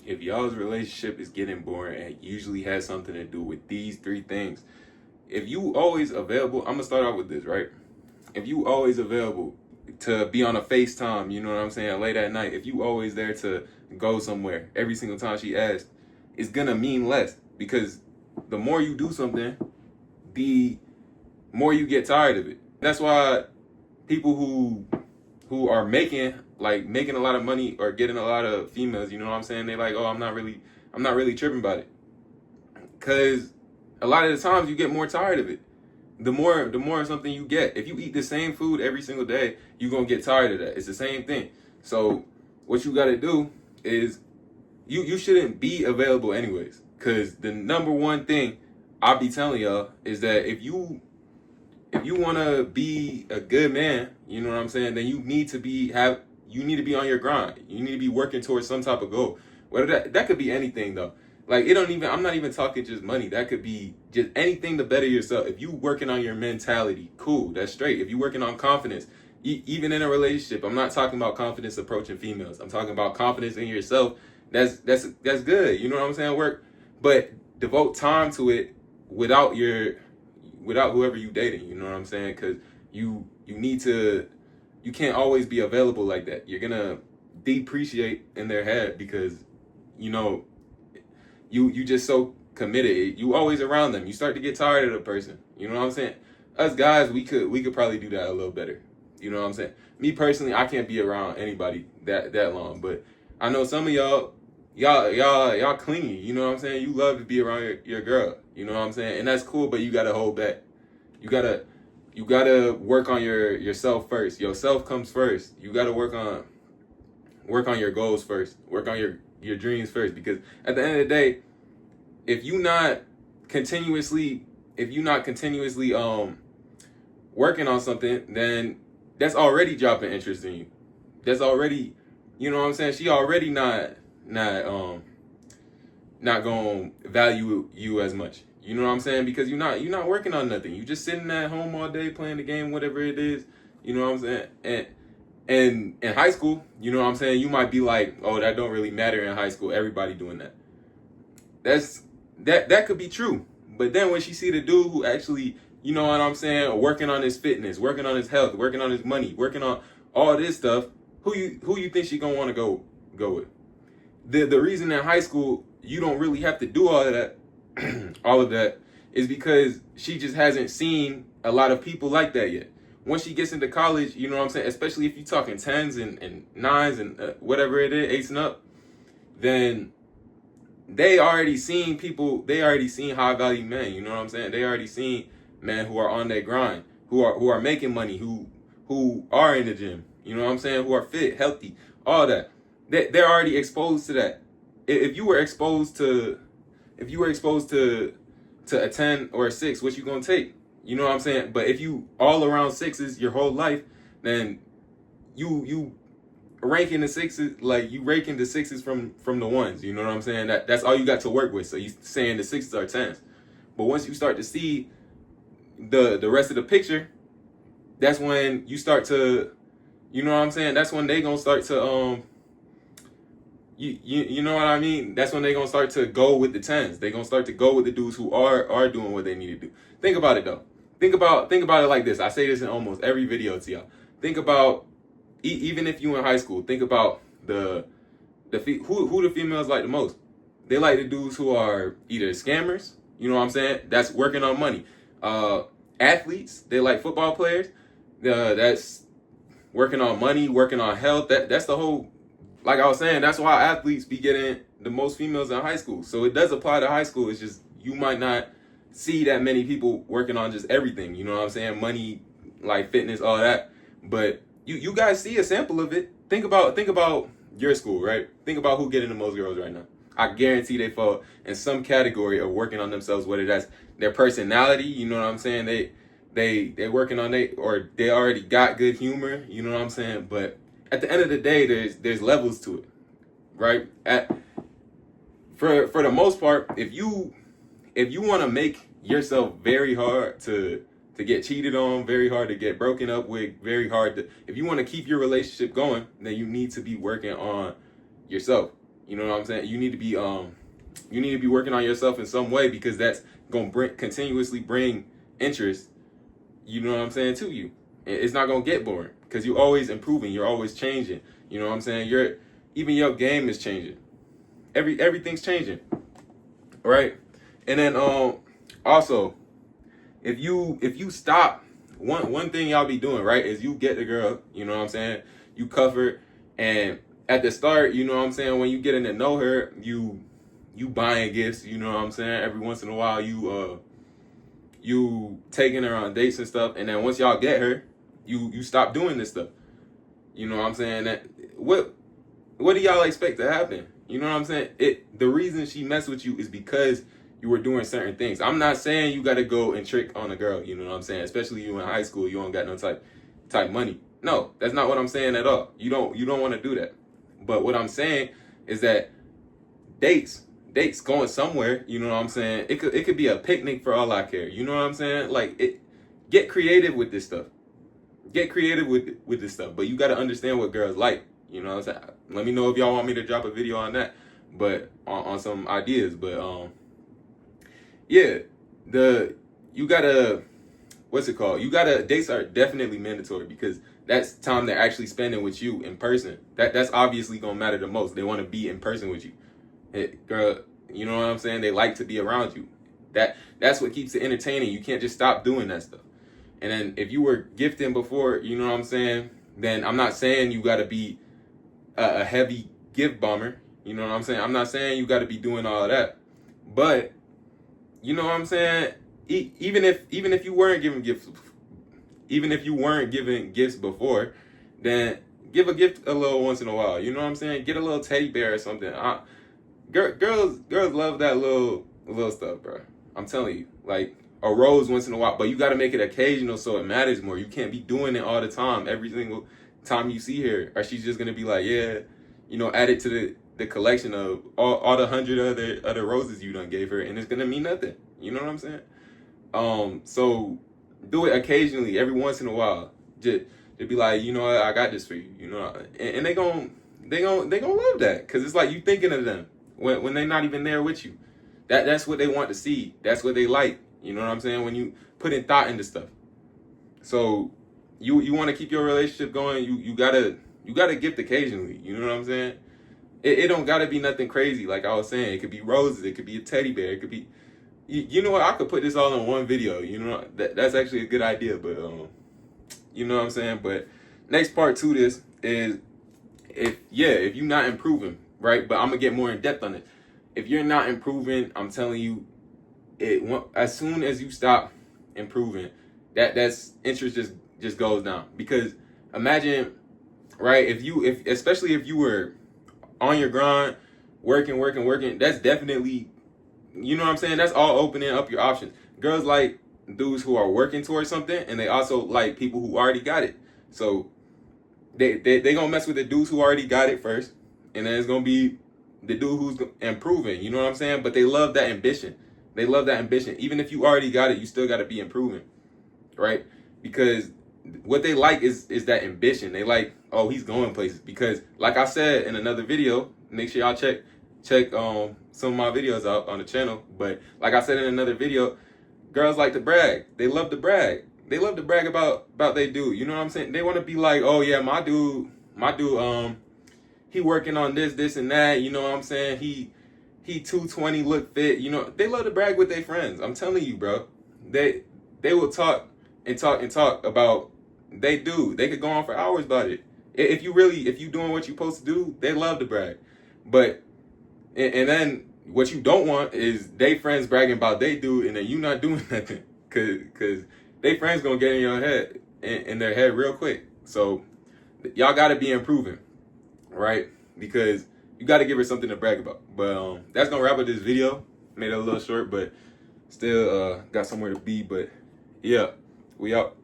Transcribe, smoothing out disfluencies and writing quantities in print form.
if y'all's relationship is getting boring, and it usually has something to do with these three things. If you always available, I'm gonna start out with this, right? If you always available to be on a FaceTime, you know what I'm saying, late at night, if you always there to go somewhere every single time she asks, it's gonna mean less, because the more you do something, the more you get tired of it. That's why people who are making a lot of money or getting a lot of females, you know what I'm saying? They like, oh, I'm not really tripping about it. Cause a lot of the times you get more tired of it. The more something you get. If you eat the same food every single day, you're gonna get tired of that. It's the same thing. So what you gotta do is you shouldn't be available anyways. Cause the number one thing I'll be telling y'all is that if you want to be a good man, you know what I'm saying, then you need to be on your grind. You need to be working towards some type of goal. Whether that could be anything though. Like I'm not even talking just money. That could be just anything to better yourself. If you working on your mentality, cool, that's straight. If you working on confidence, even in a relationship, I'm not talking about confidence approaching females. I'm talking about confidence in yourself. That's good. You know what I'm saying? Work, but devote time to it without whoever you dating. You know what I'm saying? Because you can't always be available like that. You're gonna depreciate in their head because you know you just so committed. You always around them. You start to get tired of the person. You know what I'm saying? Us guys, we could probably do that a little better. You know what I'm saying? Me personally, I can't be around anybody that long. But I know some of y'all clingy. You know what I'm saying? You love to be around your girl. You know what I'm saying? And that's cool, but you gotta hold back. You gotta work on yourself first. Yourself comes first. You gotta work on your goals first. Work on your dreams first. Because at the end of the day, if you not continuously working on something, then that's already dropping interest in you. That's already, you know what I'm saying? She already not gonna value you as much. You know what I'm saying? Because you're not working on nothing. You just sitting at home all day playing the game, whatever it is. You know what I'm saying? And in high school, you know what I'm saying, you might be like, oh, that don't really matter in high school. Everybody doing that. That could be true. But then when she see the dude who actually, you know what I'm saying, working on his fitness, working on his health, working on his money, working on all this stuff, who you think she gonna want to go with? The reason in high school you don't really have to do all of that, all of that, is because she just hasn't seen a lot of people like that yet. Once she gets into college, you know what I'm saying, especially if you're talking 10s and 9s and whatever it is, 8s and up, then they already seen high value men, you know what I'm saying? They already seen men who are on their grind, who are making money, who are in the gym, you know what I'm saying, who are fit, healthy, all that. They're already exposed to that. If you were exposed to a 10 or a 6, what you gonna take? You know what I'm saying? But if you all around 6s your whole life, then you ranking the 6s, like you raking the 6s from the 1s. You know what I'm saying? That's all you got to work with. So you saying the 6s are 10s. But once you start to see the rest of the picture, that's when you start to, you know what I'm saying? That's when they gonna start to you know what I mean? That's when they gonna start to go with the 10s. They gonna start to go with the dudes who are doing what they need to do. Think about it though. Think about it like this. I say this in almost every video to y'all. Think about even if you in high school. Think about who the females like the most. They like the dudes who are either scammers. You know what I'm saying? That's working on money. Athletes. They like football players. That's working on money, working on health. That's the whole. Like I was saying, that's why athletes be getting the most females in high school. So it does apply to high school. It's just you might not see that many people working on just everything. You know what I'm saying? Money, like fitness, all that. But you guys see a sample of it. Think about your school, right? Think about who getting the most girls right now. I guarantee they fall in some category of working on themselves, whether that's their personality, you know what I'm saying? They working on or they already got good humor, you know what I'm saying? But at the end of the day, there's levels to it, right? For the most part, if you want to make yourself very hard to get cheated on, very hard to get broken up with, if you want to keep your relationship going, then you need to be working on yourself. You know what I'm saying? You need to be working on yourself in some way, because that's gonna continuously bring interest. You know what I'm saying, to you. It's not gonna get boring because you're always improving. You're always changing. You know what I'm saying? Even your game is changing. Everything's changing, right? And then also, if you stop, one thing y'all be doing, right, is you get the girl. You know what I'm saying? You cuff her, and at the start, you know what I'm saying, when you getting to know her, you buying gifts. You know what I'm saying? Every once in a while, you taking her on dates and stuff, and then once y'all get her, you stop doing this stuff. You know what I'm saying? That what do y'all expect to happen? You know what I'm saying? The reason she messed with you is because you were doing certain things. I'm not saying you got to go and trick on a girl. You know what I'm saying? Especially you in high school, you don't got no type money. No, that's not what I'm saying at all. You don't want to do that. But what I'm saying is that dates going somewhere. You know what I'm saying? It could be a picnic for all I care. You know what I'm saying? Like, get creative with this stuff. Get creative with this stuff. But you got to understand what girls like. You know what I'm saying? Let me know if y'all want me to drop a video on that, but on some ideas. But yeah, you gotta, what's it called? Dates are definitely mandatory, because that's time they're actually spending with you in person. That's obviously gonna matter the most. They want to be in person with you. Girl, you know what I'm saying? They like to be around you. That's what keeps it entertaining. You can't just stop doing that stuff. And then if you were gifting before, you know what I'm saying, then I'm not saying you got to be a heavy gift bomber. You know what I'm saying? I'm not saying you got to be doing all of that. But you know what I'm saying? Even if you weren't giving gifts, even if you weren't giving gifts before, then give a gift a little once in a while. You know what I'm saying? Get a little teddy bear or something. Girls love that little stuff, bro. I'm telling you, like a rose once in a while, but you got to make it occasional so it matters more. You can't be doing it all the time, every single time you see her, or she's just gonna be like, yeah, you know, add it to the collection of all the 100 other roses you done gave her, and it's gonna mean nothing. You know what I'm saying? So do it occasionally, every once in a while. Just be like, you know what, I got this for you. You know, and they gonna love that, because it's like you thinking of them when they're not even there with you. That's what they want to see. That's what they like. You know what I'm saying? When you put in thought into stuff. So you want to keep your relationship going, you gotta gift occasionally. You know what I'm saying? It don't gotta be nothing crazy. Like I was saying, it could be roses, it could be a teddy bear, it could be, you know what, I could put this all in one video. You know, that's actually a good idea. But you know what I'm saying? But next part to this is, if you're not improving, right? But I'm gonna get more in depth on it. If you're not improving, I'm telling you, as soon as you stop improving, that's interest just goes down. Because imagine, right, especially if you were on your grind, working, that's definitely, you know what I'm saying, that's all opening up your options. Girls like dudes who are working towards something, and they also like people who already got it. So they gonna mess with the dudes who already got it first, and then it's gonna be the dude who's improving. You know what I'm saying? But they love that ambition. Even if you already got it, you still got to be improving, right? Because what they like is that ambition. They like, oh, he's going places. Because like I said in another video, make sure y'all check some of my videos out on the channel. But like I said in another video, girls like to brag. They love to brag. They love to brag about they dude. You know what I'm saying? They want to be like, oh yeah, my dude, he working on this and that. You know what I'm saying? He 220, look fit. You know, they love to brag with their friends. I'm telling you, bro. They will talk about they do. They could go on for hours about it. If you doing what you're supposed to do, they love to brag. But and then what you don't want is they friends bragging about they do, and then you not doing nothing, cause they friends gonna get in your head, in their head real quick. So y'all gotta be improving, right? Because you gotta give her something to brag about. But that's gonna wrap up this video. Made it a little short, but still got somewhere to be. But yeah, we out.